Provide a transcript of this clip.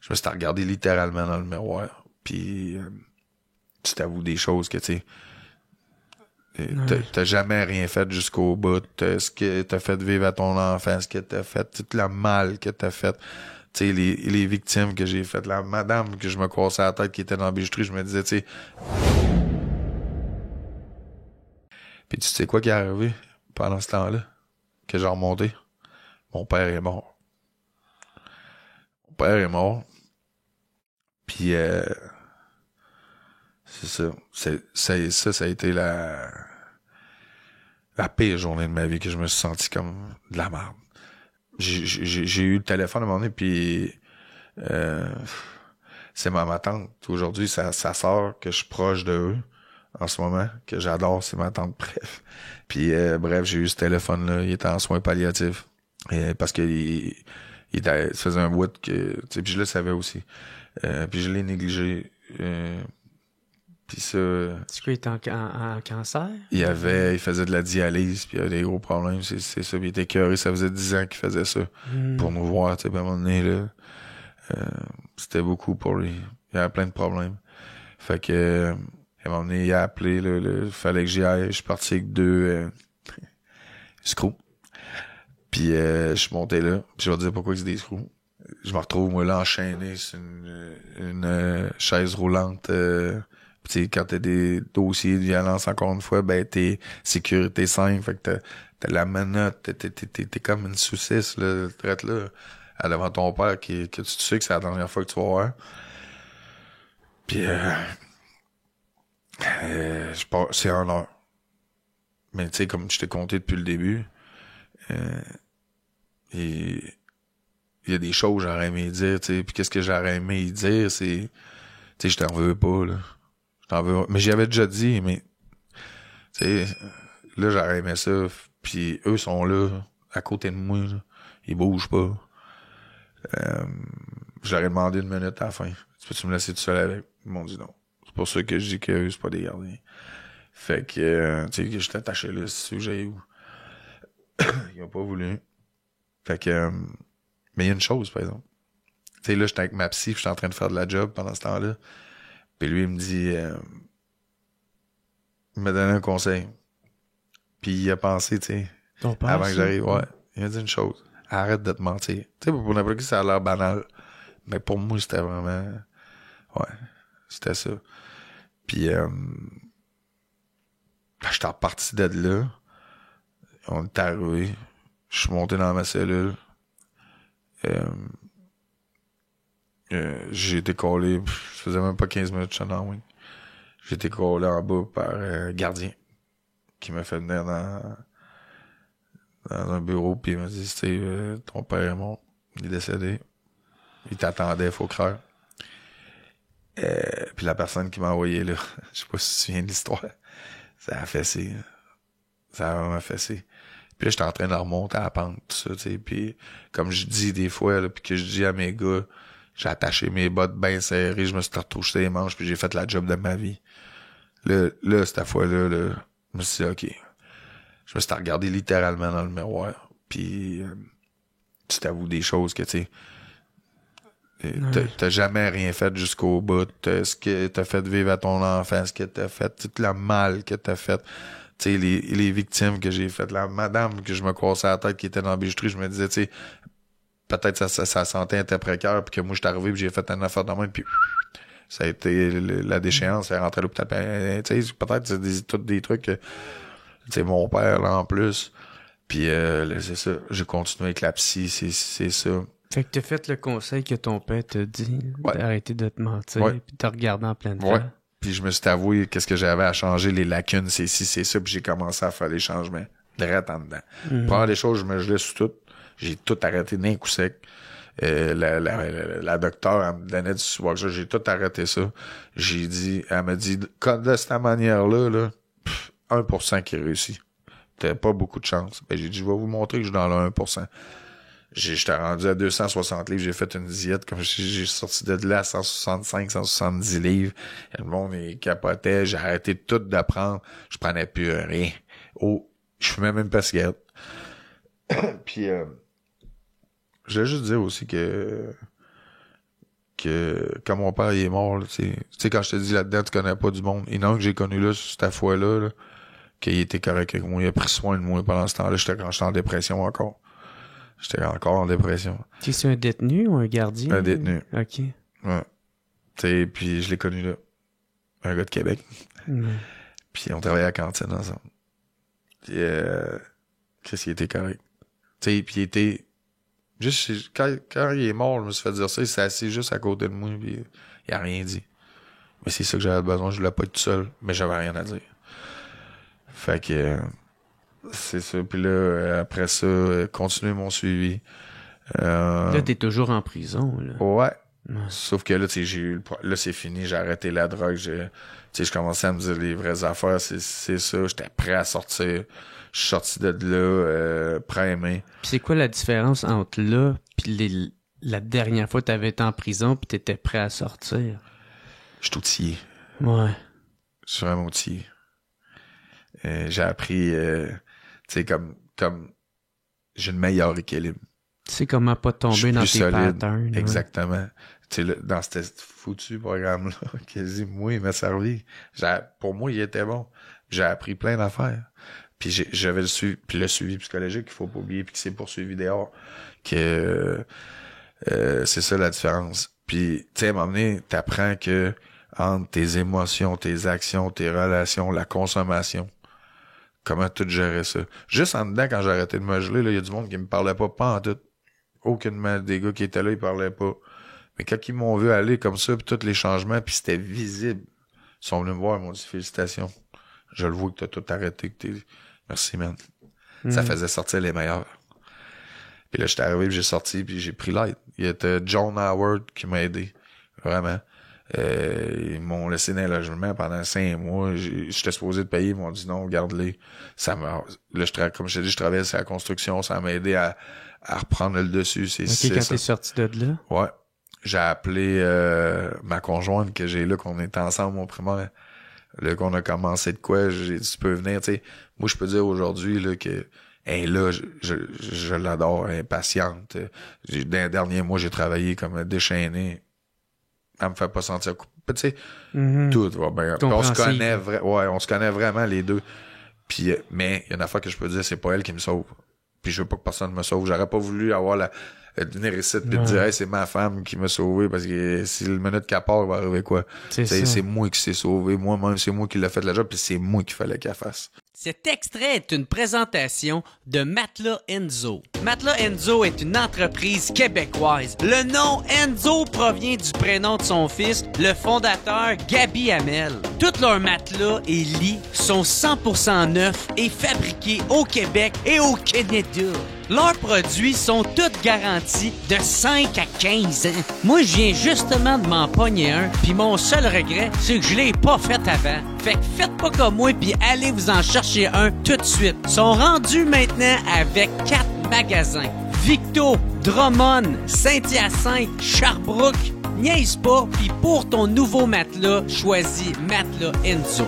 je me suis regardé littéralement dans le miroir. Puis tu t'avoues des choses que, tu sais, t'as jamais rien fait jusqu'au bout. Ce que t'as fait vivre à ton enfant, ce que t'as fait, tout le mal que t'as fait. Tu sais, les victimes que j'ai faites, la madame que je me cassais la tête qui était dans la bijouterie, je me disais, tu sais... Puis tu sais quoi qui est arrivé pendant ce temps-là? Que j'ai remonté? Mon père est mort. Mon père est mort. Puis c'est ça. Ça a été la pire journée de ma vie que je me suis senti comme de la merde. J'ai eu le téléphone à un moment donné, puis c'est ma tante. Aujourd'hui, sa sœur, que je suis proche de eux en ce moment, que j'adore, c'est ma tante, bref. Puis bref, j'ai eu ce téléphone-là, il était en soins palliatifs. Parce que il faisait un bout que, tu sais, puis je le savais aussi. Puis je l'ai négligé. Puis ça... Est-ce qu'il était en cancer? Il faisait de la dialyse, puis il avait des gros problèmes, c'est ça. Puis il était écœuré, ça faisait 10 ans qu'il faisait ça. Pour nous voir, tu sais, à un moment donné, là. C'était beaucoup pour lui. Il avait plein de problèmes. Fait que, à un moment donné, il a appelé, là, fallait que j'y aille. Je suis parti avec 2 screws. Puis je suis monté là. Puis je vais te dire pourquoi c'est des screws. Je me retrouve, moi, là, enchaîné sur une chaise roulante. Tu sais, quand t'as des dossiers de violence, encore une fois, ben t'es sécurité 5, fait que t'as la menotte, t'es comme une saucisse, là, traite là, à devant ton père, que tu sais que c'est la dernière fois que tu vas voir. Puis je pars, c'est 1 heure. Mais tu sais, comme je t'ai compté depuis le début, il y a des choses que j'aurais aimé dire, tu sais, puis qu'est-ce que j'aurais aimé dire, c'est, tu sais, je t'en veux pas, là. Mais j'y avais déjà dit, mais tu sais, là, j'aurais aimé ça. Puis eux sont là, à côté de moi. Là. Ils bougent pas. J'aurais demandé 1 minute à la fin. Tu peux-tu me laisser tout seul avec? Ils m'ont dit non. C'est pour ça que je dis qu'eux, c'est pas des gardiens. Fait que, tu sais, que j'étais attaché là, ce sujet où ils ont pas voulu. Fait que, mais il y a une chose, par exemple. Tu sais, là, j'étais avec ma psy, puis j'étais en train de faire de la job pendant ce temps-là. Puis lui, il me dit, il m'a donné un conseil. Puis il a pensé, tu sais, avant que j'arrive, ouais. Il m'a dit une chose. Arrête de te mentir. Tu sais, pour n'importe qui, ça a l'air banal. Mais pour moi, c'était vraiment... Ouais, c'était ça. Puis, j'étais reparti de là. On est arrivé. Je suis monté dans ma cellule. J'ai été collé. Ça faisait même pas 15 minutes que j'étais dans le wing. J'ai été collé en bas par un gardien qui m'a fait venir dans un bureau, puis il m'a dit, Steve, ton père est mort. Il est décédé. Il t'attendait, faut croire. Puis la personne qui m'a envoyé là, je sais pas si tu te souviens de l'histoire, ça a fessé. Ça a vraiment fessé. Puis là, j'étais en train de remonter à la pente, tout ça, tu sais. Puis comme je dis des fois, là, puis que je dis à mes gars, j'ai attaché mes bottes bien serrées, je me suis retouché les manches, puis j'ai fait la job de ma vie. Là cette fois-là, là, je me suis dit, OK. Je me suis regardé littéralement dans le miroir. Puis tu t'avoues des choses que, tu sais, t'as jamais rien fait jusqu'au bout. Ce que t'as fait vivre à ton enfant, ce que t'as fait, tout le mal que t'as fait. Tu sais, les victimes que j'ai faites. La madame que je me cassais la tête qui était dans la bijouterie, je me disais, tu sais, peut-être sa santé était précaire, puis que moi, je suis arrivé, puis j'ai fait une affaire de même, puis ça a été la déchéance, elle est rentrée à l'hôpital. Tu sais, peut-être c'est tous des trucs que, tu sais, mon père, là, en plus. Puis là, c'est ça. J'ai continué avec la psy, c'est ça. Fait que t'as fait le conseil que ton père t'a dit, d'arrêter de te mentir, puis de te regarder en pleine face. Puis je me suis avoué qu'est-ce que j'avais à changer, les lacunes, c'est ci, c'est ça, puis j'ai commencé à faire des changements direct en dedans. Première des choses, je me gelais sur tout. J'ai tout arrêté d'un coup sec. La docteure, elle me donnait du Suboxone, j'ai tout arrêté ça. Elle m'a dit, de cette manière-là, là, 1% qui réussit. T'as pas beaucoup de chance. Ben, j'ai dit, je vais vous montrer que je suis dans le 1%. J'étais rendu à 260 livres, j'ai fait une diète, comme j'ai sorti de là à 165, 170 livres. Et le monde capotait, j'ai arrêté tout d'apprendre. Je prenais plus rien. Oh, je fumais même pas de cigarette. Puis, je voulais juste dire aussi que que quand mon père il est mort, tu sais, quand je te dis là-dedans, tu connais pas du monde. Il y en a un que j'ai connu là, cette fois-là, là, qu'il était correct avec moi. Il a pris soin de moi pendant ce temps-là. Quand j'étais en dépression encore. J'étais encore en dépression. C'est un détenu ou un gardien? Un détenu. OK. Ouais. Tu sais, puis je l'ai connu là. Un gars de Québec. Puis on travaillait à la cantine ensemble. Puis qu'est-ce qu'il était correct. Tu sais, puis il était... Juste, quand il est mort, je me suis fait dire ça, il s'est assis juste à côté de moi, puis il a rien dit. Mais c'est ça que j'avais besoin, je voulais pas être tout seul, mais j'avais rien à dire. Fait que c'est ça. Puis là, après ça, continuer mon suivi. Là, t'es toujours en prison, là. Ouais. Sauf que là, tu sais, là, c'est fini, j'ai arrêté la drogue, tu sais, je commençais à me dire les vraies affaires, c'est ça, j'étais prêt à sortir. Je suis sorti de là, prêt à aimer. Puis c'est quoi la différence entre là puis la dernière fois que t'avais été en prison puis t'étais prêt à sortir? Je suis outillé. Ouais. Je suis vraiment outillé. J'ai appris, tu sais, comme j'ai une meilleure équilibre. Tu sais comment pas tomber dans tes solide. patterns. Exactement. Ouais. Tu sais, dans ce foutu programme-là, quasi, moi, il m'a servi. Pour moi, il était bon. J'ai appris plein d'affaires. Puis j'avais le suivi psychologique, qu'il faut pas oublier, puis qui s'est poursuivi dehors, que c'est ça la différence. Puis, tu sais, à un moment donné, t'apprends que entre tes émotions, tes actions, tes relations, la consommation, comment tout gérer ça. Juste en dedans, quand j'ai arrêté de me geler, là, il y a du monde qui me parlait pas en tout. Aucunement des gars qui étaient là, ils parlaient pas. Mais quand ils m'ont vu aller comme ça, puis tous les changements, puis c'était visible, ils sont venus me voir, ils m'ont dit « Félicitations. Je le vois que t'as tout arrêté, que t'es... Merci, man. » Ça faisait sortir les meilleurs. Puis là, j'étais arrivé, puis j'ai sorti, puis j'ai pris l'aide. Il y avait John Howard qui m'a aidé. Vraiment. Ils m'ont laissé dans le logement pendant 5 mois. J'étais supposé de payer, ils m'ont dit non, garde-les. Là, comme je t'ai dit, je travaillais sur la construction, ça m'a aidé à reprendre le dessus. Quand t'es sorti de là? Ouais. J'ai appelé ma conjointe que j'ai là, qu'on est ensemble au primaire. Là, qu'on a commencé de quoi, j'ai dit, tu peux venir, tu sais. Moi, je peux dire aujourd'hui, là, que, là, je l'adore, elle est patiente. Dans les derniers mois, j'ai travaillé comme déchaîné. Elle me fait pas sentir coupable. Tu sais, tout va bien. On se connaît on se connaît vraiment, les deux. Puis, mais, il y a une affaire que je peux dire, c'est pas elle qui me sauve. Puis je veux pas que personne me sauve. J'aurais pas voulu avoir venir ici puis te dire hey, c'est ma femme qui m'a sauvé parce que si le minute qu'elle part, il va arriver quoi? C'est moi qui s'est sauvé. Moi-même, c'est moi qui l'ai fait le job puis c'est moi qu'il fallait qu'elle fasse. Cet extrait est une présentation de Matelas Enzo. Matelas Enzo est une entreprise québécoise. Le nom Enzo provient du prénom de son fils, le fondateur Gabi Hamel. Tous leurs matelas et lits sont 100% neufs et fabriqués au Québec et au Canada. Leurs produits sont tous garantis de 5 à 15 ans. Moi, je viens justement de m'en pogner un, puis mon seul regret, c'est que je l'ai pas fait avant. Fait que faites pas comme moi, puis allez vous en chercher un tout de suite. Ils sont rendus maintenant avec 4 magasins. Victo, Drummond, Saint-Hyacinthe, Sherbrooke. Niaise pas, puis pour ton nouveau matelas, choisis Matelas Enzo.